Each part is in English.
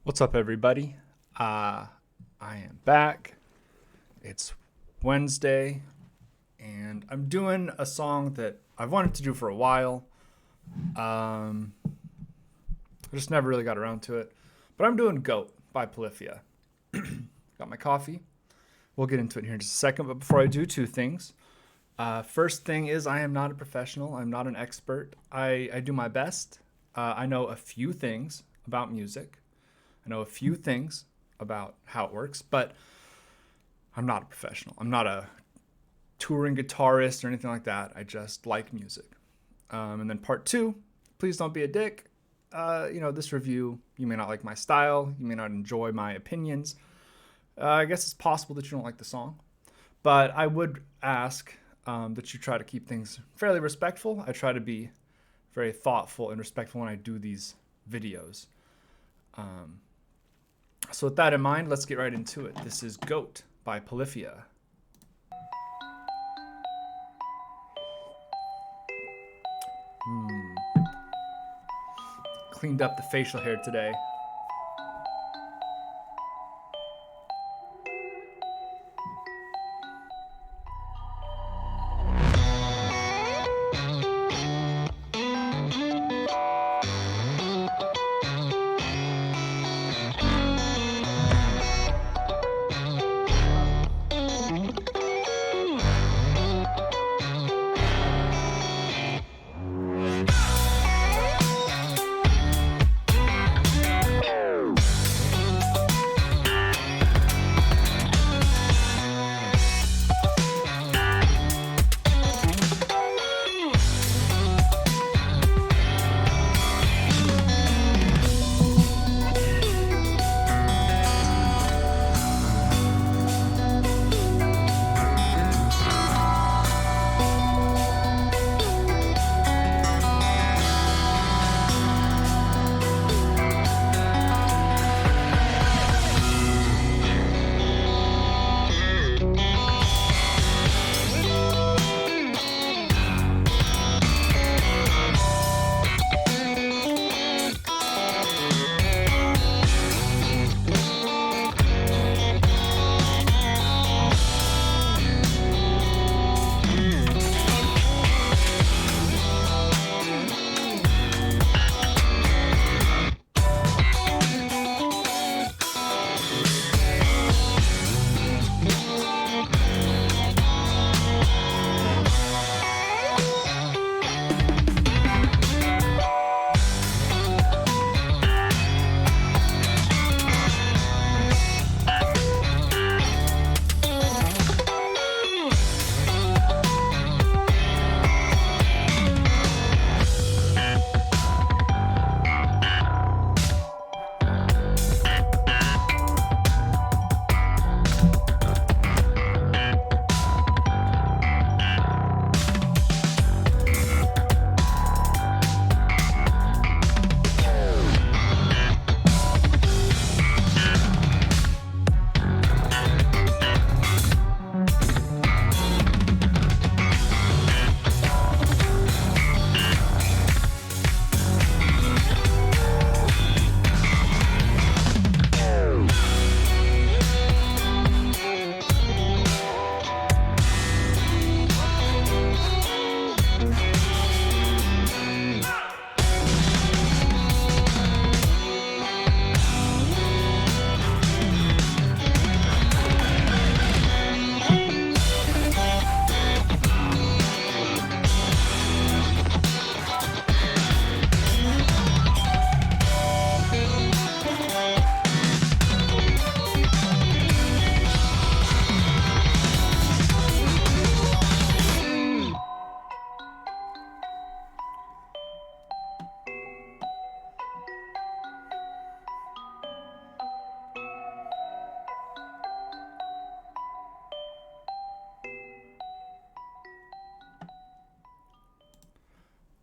What's up, everybody? I am back. It's Wednesday, and I'm doing a song that I've wanted to do for a while. I just never really got around to it. But I'm doing G.O.A.T by POLYPHIA. Got my coffee. We'll get into it here in just a second. But before I do, two things. First thing is I am not a professional. I'm not an expert. I do my best. I know a few things about music. I know a few things about how it works, but I'm not a professional. I'm not a touring guitarist or anything like that. I just like music. And then part two, please don't be a dick. This review, you may not like my style. You may not enjoy my opinions. I guess it's possible that you don't like the song. But I would ask that you try to keep things fairly respectful. I try to be very thoughtful and respectful when I do these videos. So with that in mind, let's get right into it. This is G.O.A.T by POLYPHIA. Cleaned up the facial hair today.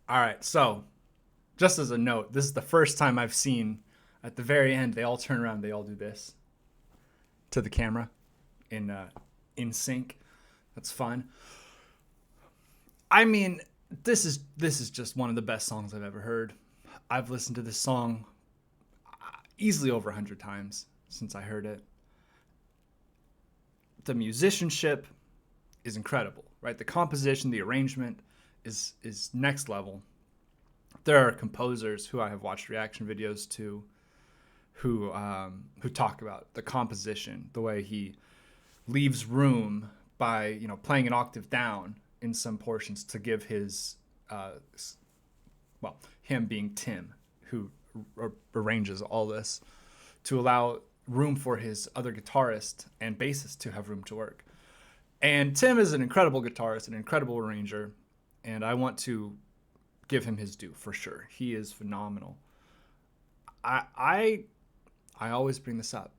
All right, so just as a note, this is the first time I've seen at the very end they all turn around, they all do this to the camera in sync. That's fun. I mean, this is just one of the best songs I've ever heard. I've listened to this song, easily over 100 times since I heard it. The musicianship is incredible, right? The composition, the arrangement is next level. There are composers who I have watched reaction videos to who talk about the composition, the way he leaves room by, you know, playing an octave down in some portions to give his him being Tim, who arranges all this, to allow room for his other guitarist and bassist to have room to work. And Tim is an incredible guitarist, an incredible arranger, and I want to give him his due for sure. He is phenomenal. I always bring this up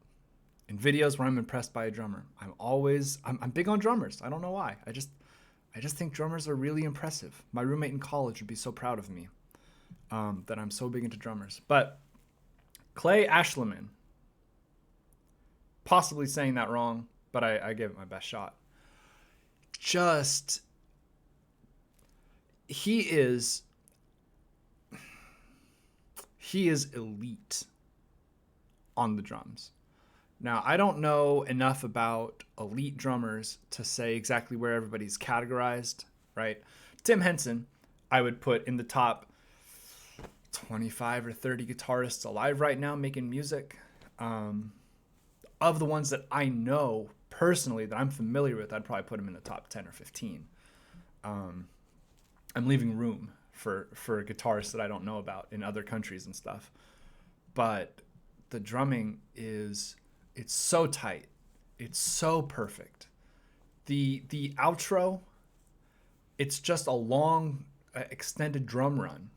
in videos where I'm impressed by a drummer. I'm big on drummers. I don't know why. I just think drummers are really impressive. My roommate in college would be so proud of me that I'm so big into drummers. But Clay Ashleman, possibly saying that wrong, but I gave it my best shot. He is elite on the drums. Now, I don't know enough about elite drummers to say exactly where everybody's categorized, right? Tim Henson, I would put in the top 25 or 30 guitarists alive right now making music. Of the ones that I know personally that I'm familiar with, I'd probably put him in the top 10 or 15. I'm leaving room for guitarists that I don't know about in other countries and stuff. But the drumming it's so tight. It's so perfect. The outro, it's just a long extended drum run.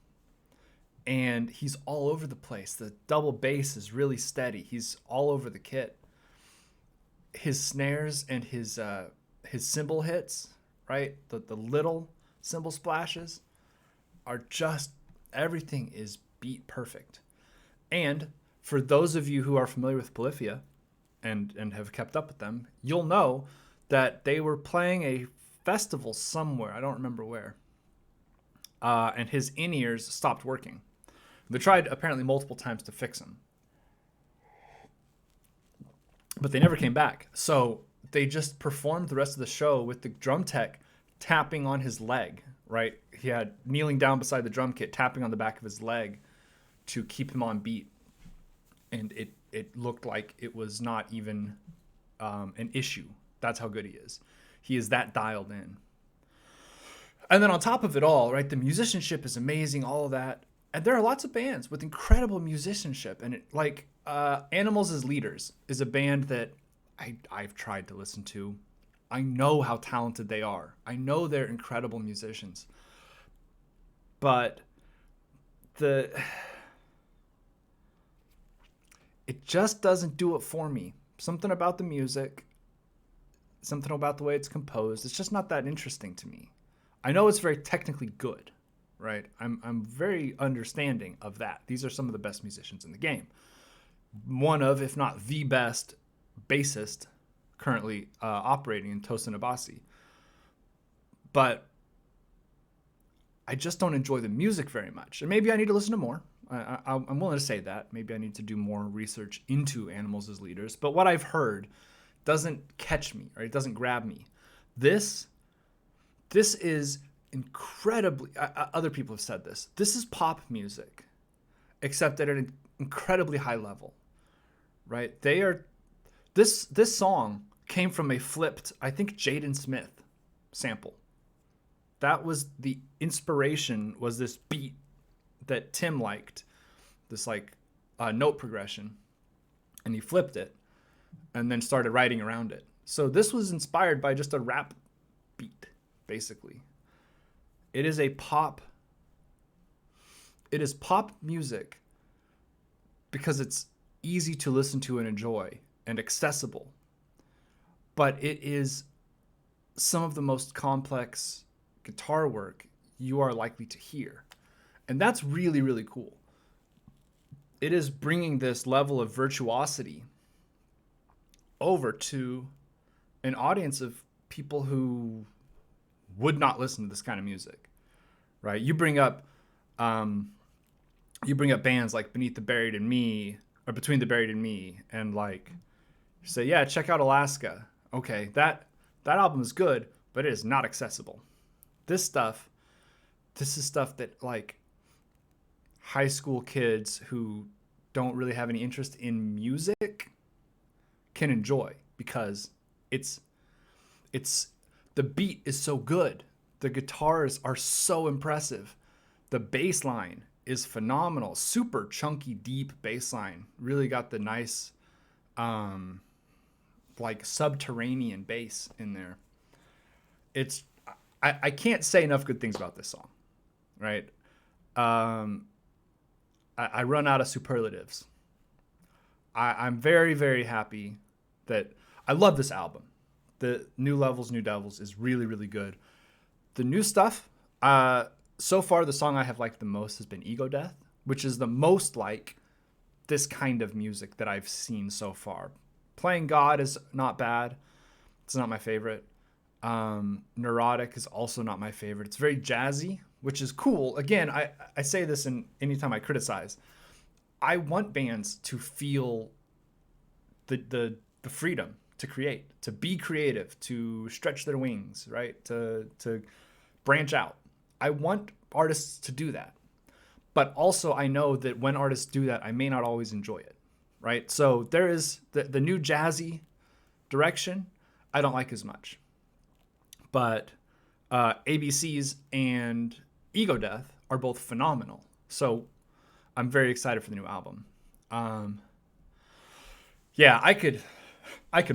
And he's all over the place. The double bass is really steady. He's all over the kit. His snares and his cymbal hits, right? The little cymbal splashes are just, everything is beat perfect. And for those of you who are familiar with POLYPHIA and have kept up with them, you'll know that they were playing a festival somewhere. I don't remember where. And his in-ears stopped working. They tried apparently multiple times to fix them, but they never came back. So they just performed the rest of the show with the drum tech tapping on his leg, right? He had kneeling down beside the drum kit, tapping on the back of his leg to keep him on beat. And it looked like it was not even an issue. That's how good he is. He is that dialed in. And then on top of it all, right, the musicianship is amazing, all of that. And there are lots of bands with incredible musicianship. And Animals as Leaders is a band that I've tried to listen to. I know how talented they are. I know they're incredible musicians. But it just doesn't do it for me. Something about the music, something about the way it's composed, it's just not that interesting to me. I know it's very technically good, right? I'm very understanding of that. These are some of the best musicians in the game. One of, if not the best bassist currently operating in Tosin Abasi. But I just don't enjoy the music very much. And maybe I need to listen to more. I'm willing to say that. Maybe I need to do more research into Animals as Leaders. But what I've heard doesn't catch me, or it doesn't grab me. This is incredibly, other people have said this. This is pop music, except at an incredibly high level, right? This song came from a flipped, I think, Jaden Smith sample. That was the inspiration, was this beat that Tim liked, this note progression, and he flipped it and then started writing around it. So this was inspired by just a rap beat, basically. It is pop music because it's easy to listen to and enjoy and accessible. But it is some of the most complex guitar work you are likely to hear. And that's really, really cool. It is bringing this level of virtuosity over to an audience of people who would not listen to this kind of music, right? You bring up bands like Beneath the Buried and Me, or Between the Buried and Me, and like say, yeah, check out Alaska. Okay, that album is good, but it is not accessible. This stuff, this is stuff that like high school kids who don't really have any interest in music can enjoy because it's it's the beat is so good. The guitars are so impressive. The bass line is phenomenal. Super chunky, deep bass line. Really got the nice like subterranean bass in there. It's I can't say enough good things about this song, right? I run out of superlatives. I'm very, very happy that I love this album. The New Levels, New Devils is really, really good. The new stuff, so far the song I have liked the most has been Ego Death, which is the most like this kind of music that I've seen so far. Playing God is not bad. It's not my favorite. Neurotic is also not my favorite. It's very jazzy, which is cool. Again, I say this in anytime I criticize. I want bands to feel the freedom to create, to be creative, to stretch their wings, right? To branch out. I want artists to do that. But also I know that when artists do that, I may not always enjoy it, right? So there is the new jazzy direction I don't like as much. But ABCs and Ego Death are both phenomenal. So I'm very excited for the new album. Yeah, I could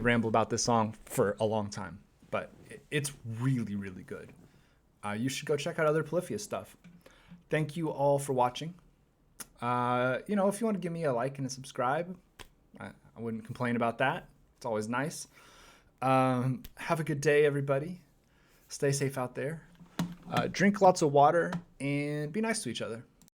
ramble about this song for a long time, but it's really, really good. You should go check out other Polyphia stuff. Thank you all for watching. If you want to give me a like and a subscribe, I wouldn't complain about that. It's always nice. Have a good day, everybody. Stay safe out there. Drink lots of water and be nice to each other.